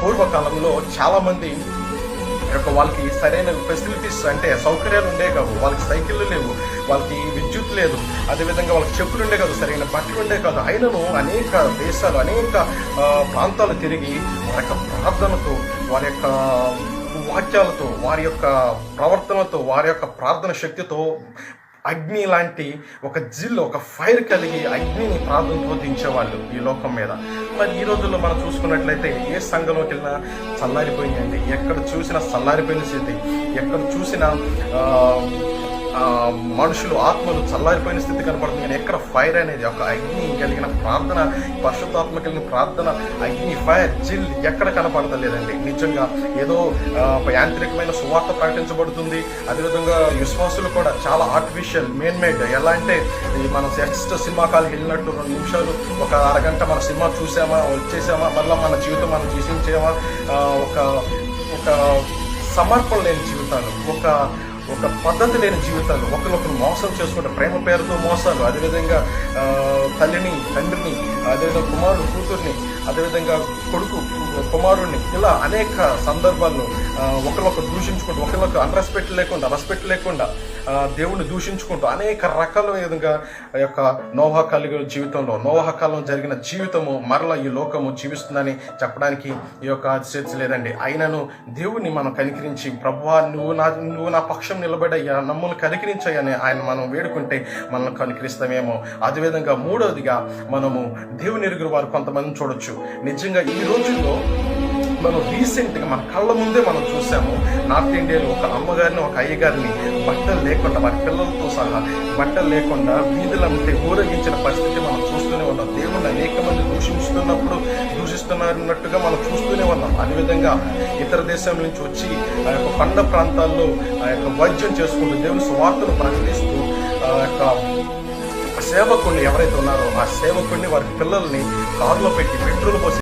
పూర్వకాలంలో చాలామంది వాళ్ళకి సరైన ఫెసిలిటీస్ అంటే సౌకర్యాలు ఉండే కావు. వాళ్ళకి సైకిళ్ళు లేవు, వాళ్ళకి విద్యుత్ లేదు, అదేవిధంగా వాళ్ళకి చెప్పులు ఉండే కాదు, సరైన బట్టలు ఉండే కాదు. అయినను అనేక దేశాలు, అనేక ప్రాంతాలు తిరిగి వారి యొక్క ప్రార్థనతో, వారి యొక్క వాక్యాలతో, వారి యొక్క ప్రవర్తనతో, వారి యొక్క ప్రార్థన శక్తితో అగ్ని లాంటి ఒక ఫైర్ కలిగి అగ్నిని ప్రార్థనతో దించేవాళ్ళు ఈ లోకం మీద. మరి ఈ రోజుల్లో మనం చూసుకున్నట్లయితే ఏ సంఘంలోకి వెళ్ళినా చల్లారిపోయిందండి. ఎక్కడ చూసినా చల్లారిపోయిన స్థితి, ఎక్కడ చూసినా మనుషులు ఆత్మలు చల్లారిపోయిన స్థితి కనపడుతుంది. కానీ ఎక్కడ ఫైర్ అనేది, ఒక అగ్ని కలిగిన ప్రార్థన, పరిశుద్ధాత్మ కలిగిన ప్రార్థన, అగ్ని ఫైర్ జిల్ ఎక్కడ కనపడతలేదండి. నిజంగా ఏదో యాంత్రికమైన సువార్త ప్రకటించబడుతుంది. అదేవిధంగా విశ్వాసులు కూడా చాలా ఆర్టిఫిషియల్, మేడ్. ఎలా అంటే మనం జస్ట్ సినిమా కాల్కి వెళ్ళినట్టు 2 నిమిషాలు, ఒక అరగంట మన సినిమా చూసామా, వచ్చేసామా, మళ్ళీ మన జీవితం మనం జీవించామా, ఒక సమర్పణ లేని జీవితాలు, ఒక పద్ధతి లేని జీవితాలు, ఒకరినొకరు మోసం చేసుకుంటే ప్రేమ పేరుతో మోసాలు, అదేవిధంగా తల్లిని, తండ్రిని, అదేవిధంగా కుమారుడు కూతుర్ని, అదేవిధంగా కొడుకు కుమారుడిని, ఇలా అనేక సందర్భాల్లో ఒకరినొకరు దూషించుకుంటూ, ఒకరినొకరు రెస్పెక్ట్ లేకుండా దేవుణ్ణి దూషించుకుంటూ అనేక రకాల విధంగా యొక్క నోవహు కలిగిన జీవితంలో, నోవహు కాలం జరిగిన జీవితము మరలా ఈ లోకము జీవిస్తుందని చెప్పడానికి ఈ యొక్క అతిశయోక్తి లేదండి. అయినను దేవుణ్ణి మనం కనికరించి, ప్రభువా నువ్వు నా పక్షం నిలబడయ్యా, నమ్మల్ని కనికరించయ్యని ఆయన మనం వేడుకుంటే మనల్ని కనికరిస్తామేమో. అదేవిధంగా 3వదిగా మనము దేవుని ఎరుగురు వారు కొంతమందిని చూడొచ్చు. నిజంగా ఈ రోజుల్లో మనం రీసెంట్గా మన కళ్ళ ముందే మనం చూసాము, నార్త్ ఇండియాలో ఒక అమ్మగారిని, ఒక అయ్యగారిని బట్టలు లేకుండా, వారి పిల్లలతో సహా బట్టలు లేకుండా వీధులంటే ఊరేగించిన పరిస్థితి మనం చూస్తూనే ఉన్నాం. దేవుణ్ణి అనేక మంది దూషిస్తున్నట్టుగా మనం చూస్తూనే ఉన్నాం. అదేవిధంగా ఇతర దేశం నుంచి వచ్చి ఆ యొక్క కొండ ప్రాంతాల్లో ఆ యొక్క వైద్యం చేసుకుంటూ, దేవుని సువార్తను ప్రకటిస్తూ, ఆ యొక్క సేవకుడిని ఎవరైతే ఉన్నారో ఆ సేవకుడిని, వారి పిల్లల్ని కారులో పెట్టి పెట్రోల్ పోసి